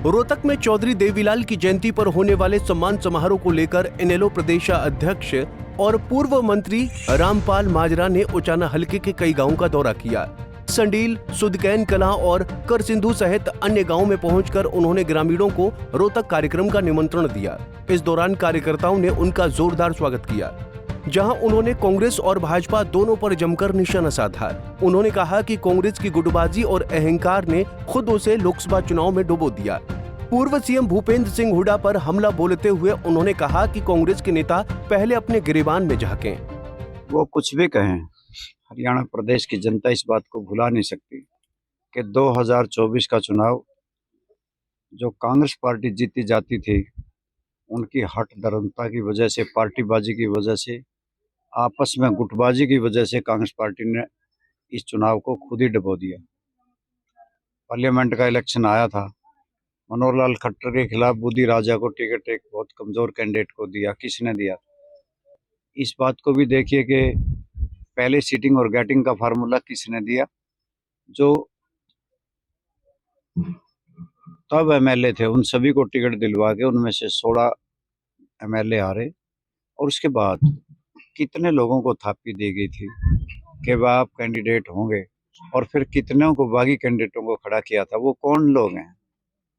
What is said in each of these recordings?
रोहतक में चौधरी देवीलाल की जयंती पर होने वाले सम्मान समारोह को लेकर इनेलो प्रदेशाध्यक्ष और पूर्व मंत्री रामपाल माजरा ने उचाना हलके के कई गांवों का दौरा किया। संडील, सुदकैन कलां और करसिंधु सहित अन्य गांवों में पहुंचकर उन्होंने ग्रामीणों को रोहतक कार्यक्रम का निमंत्रण दिया। इस दौरान कार्यकर्ताओं ने उनका जोरदार स्वागत किया, जहां उन्होंने कांग्रेस और भाजपा दोनों पर जमकर निशाना साधा। उन्होंने कहा कि कांग्रेस की गुटबाजी और अहंकार ने खुद उसे लोकसभा चुनाव में डुबो दिया। पूर्व सीएम भूपेंद्र सिंह हुड्डा पर हमला बोलते हुए उन्होंने कहा कि कांग्रेस के नेता पहले अपने गिरेबान में झांकें। वो कुछ भी कहें, हरियाणा प्रदेश की जनता इस बात को भुला नहीं सकती कि 2024 का चुनाव जो कांग्रेस पार्टी जीती जाती थी, उनकी हठ धर्मता की वजह से, पार्टीबाजी की वजह से, आपस में गुटबाजी की वजह से कांग्रेस पार्टी ने इस चुनाव को खुद ही डुबो दिया। पार्लियामेंट का इलेक्शन आया था, मनोहर लाल खट्टर के खिलाफ बुद्धि राजा को टिकट एक बहुत कमजोर कैंडिडेट को दिया। किसने दिया? इस बात को भी देखिए कि पहले सीटिंग और गेटिंग का फार्मूला किसने दिया। जो तब एमएलए थे उन सभी को टिकट दिलवा के उनमें से 16 एमएलए हारे, और उसके बाद कितने लोगों को थापी दी गई थी कि वह आप कैंडिडेट होंगे, और फिर कितनों को बागी कैंडिडेटों को खड़ा किया था। वो कौन लोग हैं,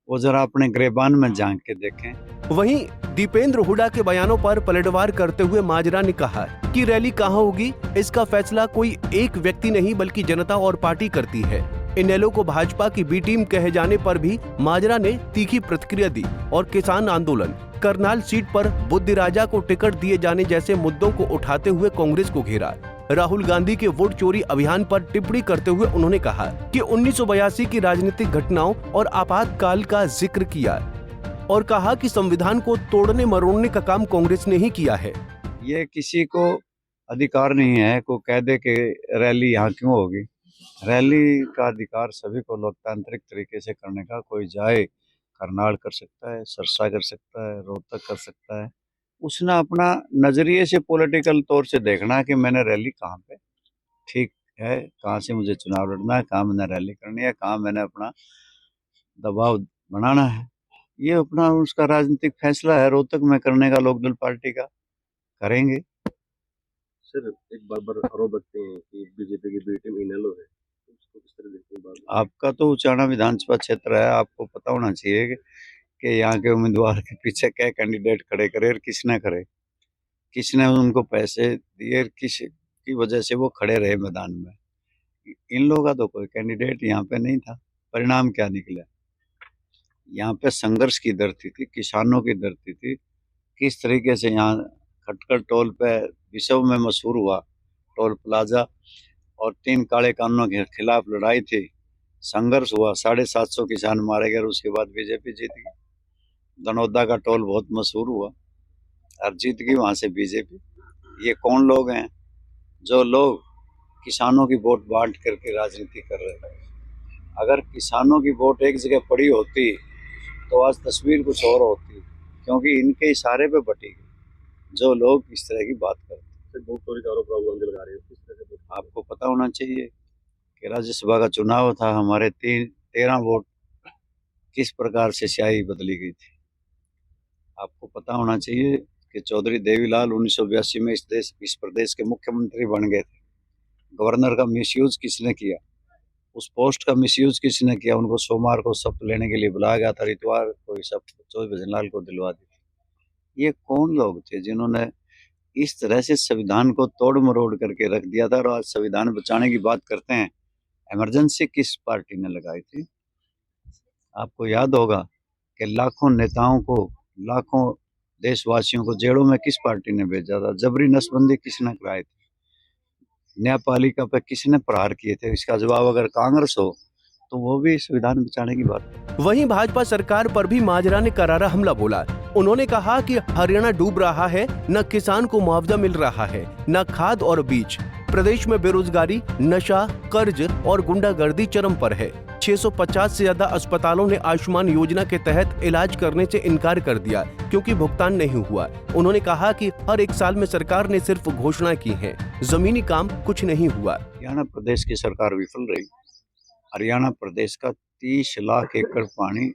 वो जरा अपने गिरेबान में झांक के देखें। वहीं दीपेंद्र हुड्डा के बयानों पर पलटवार करते हुए माजरा ने कहा कि रैली कहां होगी, इसका फैसला कोई एक व्यक्ति नहीं बल्कि जनता और पार्टी करती है। इनेलो को भाजपा की बी टीम कहे जाने पर भी माजरा ने तीखी प्रतिक्रिया दी और किसान आंदोलन, करनाल सीट पर बुद्धि राजा को टिकट दिए जाने जैसे मुद्दों को उठाते हुए कांग्रेस को घेरा। राहुल गांधी के वोट चोरी अभियान पर टिप्पणी करते हुए उन्होंने कहा कि 1982 की राजनीतिक घटनाओं और आपातकाल का जिक्र किया और कहा कि संविधान को तोड़ने मरोड़ने का काम कांग्रेस ने ही किया है। ये किसी को अधिकार नहीं है को कह दे कि रैली यहाँ क्यों होगी। रैली का अधिकार सभी को लोकतांत्रिक तरीके से करने का। कोई जाए, करनाल कर सकता है, सरसा कर सकता है, रोहतक कर सकता है। उसने अपना नजरिए से पॉलिटिकल तौर से देखना है कि मैंने रैली कहाँ पे ठीक है, कहाँ से मुझे चुनाव लड़ना है, कहाँ मैंने रैली करनी है, कहाँ मैंने अपना दबाव बनाना है। ये अपना उसका राजनीतिक फैसला है। रोहतक में करने का लोकदल पार्टी का करेंगे। सर, एक बार आरोप लगते हैं कि बीजेपी की बी टीम इनेलो है, उसको किस तरह देखते हैं बार? आपका तो उचाना विधानसभा क्षेत्र है, आपको पता होना चाहिए कि यहाँ के उम्मीदवार के पीछे क्या कैंडिडेट खड़े करे और किसने करे, किसने उनको पैसे दिए, किस की वजह से वो खड़े रहे मैदान में। इन लोगों का तो कोई कैंडिडेट यहाँ पे नहीं था। परिणाम क्या निकला? यहाँ पे संघर्ष की धरती थी, किसानों की धरती थी। किस तरीके से यहाँ खटखट टोल पे विश्व में मशहूर हुआ टोल प्लाजा, और 3 काले कानूनों के खिलाफ लड़ाई थी, संघर्ष हुआ, 750 किसान मारे गए, उसके बाद बीजेपी जीत गई। दनौदा का टोल बहुत मशहूर हुआ और जीत गई वहाँ से बीजेपी। ये कौन लोग हैं जो लोग किसानों की वोट बांट करके राजनीति कर रहे हैं? अगर किसानों की वोट एक जगह पड़ी होती तो आज तस्वीर कुछ और होती, क्योंकि इनके इशारे पे बटी गई जो लोग इस तरह की बात करते हैं। वोट चोरी का आरोप राहुल गांधी लगा रहे हो, किस तरह से? आपको पता होना चाहिए कि राज्यसभा का चुनाव था, हमारे 13 वोट किस प्रकार से स्याही बदली गई थी। आपको पता होना चाहिए कि चौधरी देवीलाल 1982 में इस प्रदेश के मुख्यमंत्री बन गए थे। गवर्नर का मिसयूज किसने किया? उस पोस्ट का मिसयूज किसने किया? उनको सोमवार को शपथ लेने के लिए बुलाया गया था, इतवार को शपथ चौधरी भजनलाल को दिलवा दी थी। ये कौन लोग थे जिन्होंने इस तरह से संविधान को तोड़ मरोड़ करके रख दिया था? और आज संविधान बचाने की बात करते हैं, इमरजेंसी किस पार्टी ने लगाई थी? आपको याद होगा कि लाखों नेताओं को, लाखों देशवासियों को जेलों में किस पार्टी ने भेजा था? जबरी नसबंदी किसने कराई थी? न्यायपालिका पर किसने प्रहार किए थे? इसका जवाब अगर कांग्रेस हो तो वो भी संविधान बचाने की बात। वहीं भाजपा सरकार पर भी माजरा ने करारा हमला बोला। उन्होंने कहा कि हरियाणा डूब रहा है, न किसान को मुआवजा मिल रहा है, न खाद और बीज। प्रदेश में बेरोजगारी, नशा, कर्ज और गुंडागर्दी चरम पर है। 650 से ज्यादा अस्पतालों ने आयुष्मान योजना के तहत इलाज करने से इनकार कर दिया क्योंकि भुगतान नहीं हुआ। उन्होंने कहा कि हर 1 साल में सरकार ने सिर्फ घोषणा की है, जमीनी काम कुछ नहीं हुआ। हरियाणा प्रदेश की सरकार विफल रही। हरियाणा प्रदेश का 30 लाख एकड़ पानी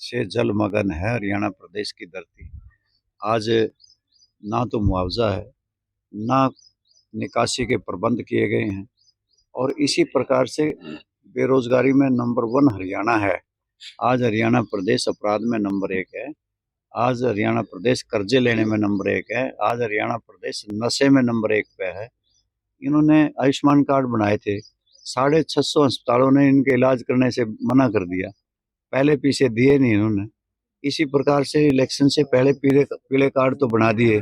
से जलमग्न है हरियाणा प्रदेश की धरती। आज ना तो मुआवजा है, ना निकासी के प्रबंध किए गए हैं, और इसी प्रकार से बेरोजगारी में नंबर 1 हरियाणा है। आज हरियाणा प्रदेश अपराध में नंबर 1 है। आज हरियाणा प्रदेश कर्जे लेने में नंबर 1 है। आज हरियाणा प्रदेश नशे में नंबर 1 पे है। इन्होंने आयुष्मान कार्ड बनाए थे, 650 अस्पतालों ने इनके इलाज करने से मना कर दिया, पहले पीछे दिए नहीं इन्होंने। इसी प्रकार से इलेक्शन से पहले पीले कार्ड तो बना दिए।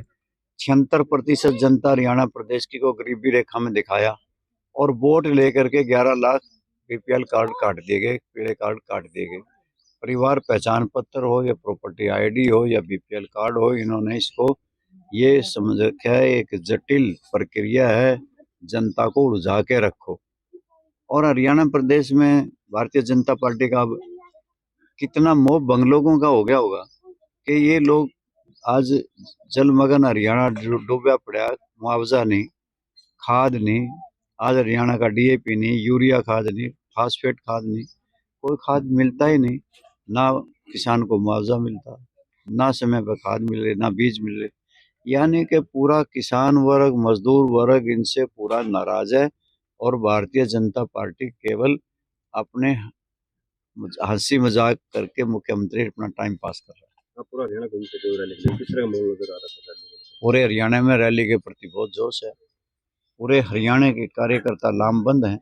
76% जनता हरियाणा प्रदेश की को गरीबी रेखा में दिखाया, और वोट लेकर के 11 लाख बीपीएल कार्ड काट दिए गए, पीले कार्ड काट दिए गए। परिवार पहचान पत्र हो या प्रॉपर्टी आईडी हो या बीपीएल कार्ड हो, इन्होंने इसको ये समझ रखा है एक जटिल प्रक्रिया है, जनता को उलझा के रखो। और हरियाणा प्रदेश में भारतीय जनता पार्टी का अब कितना मोह बंगलों का हो गया होगा कि ये लोग आज जलमग्न हरियाणा डूबा पड़ा, मुआवजा नहीं, खाद नहीं। आज हरियाणा का डीएपी नहीं, यूरिया खाद नहीं, फास्फेट खाद नहीं, कोई खाद मिलता ही नहीं। ना किसान को मुआवजा मिलता, ना समय पर खाद मिल रही, ना बीज मिल रहे। यानी कि पूरा किसान वर्ग, मजदूर वर्ग इनसे पूरा नाराज है, और भारतीय जनता पार्टी केवल अपने हंसी मजाक करके मुख्यमंत्री अपना टाइम पास कर रहा है। आप पूरा हरियाणा घूमते थे रैली के लिए, किस तरह का माहौल नजर आ रहा था रैली में? पूरे हरियाणा में रैली के प्रति बहुत जोश है। पूरे हरियाणा के कार्यकर्ता लामबंद हैं।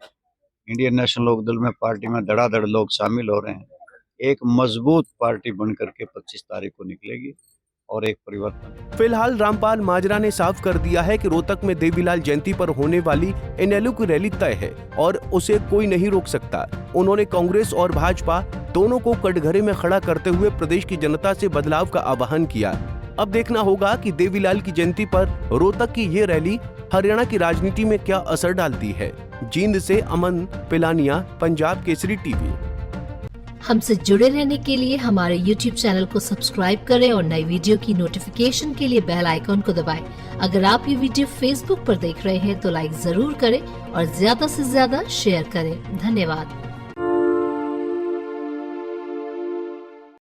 इंडियन नेशनल लोकदल में पार्टी में धड़ाधड़ लोग शामिल हो रहे हैं। एक मजबूत पार्टी बन करके 25 तारीख को निकलेगी, और एक परिवर्तन। फिलहाल रामपाल माजरा ने साफ कर दिया है कि रोहतक में देवीलाल जयंती पर होने वाली इनेलो की रैली तय है और उसे कोई नहीं रोक सकता। उन्होंने कांग्रेस और भाजपा दोनों को कटघरे में खड़ा करते हुए प्रदेश की जनता से बदलाव का आह्वान किया। अब देखना होगा कि देवीलाल की जयंती पर रोहतक की ये रैली हरियाणा की राजनीति में क्या असर डालती है। जींद से अमन पिलानिया, पंजाब केसरी टीवी। हमसे जुड़े रहने के लिए हमारे YouTube चैनल को सब्सक्राइब करें और नई वीडियो की नोटिफिकेशन के लिए बेल आइकॉन को दबाएं। अगर आप ये वीडियो Facebook पर देख रहे हैं तो लाइक जरूर करें और ज्यादा से ज्यादा शेयर करें। धन्यवाद।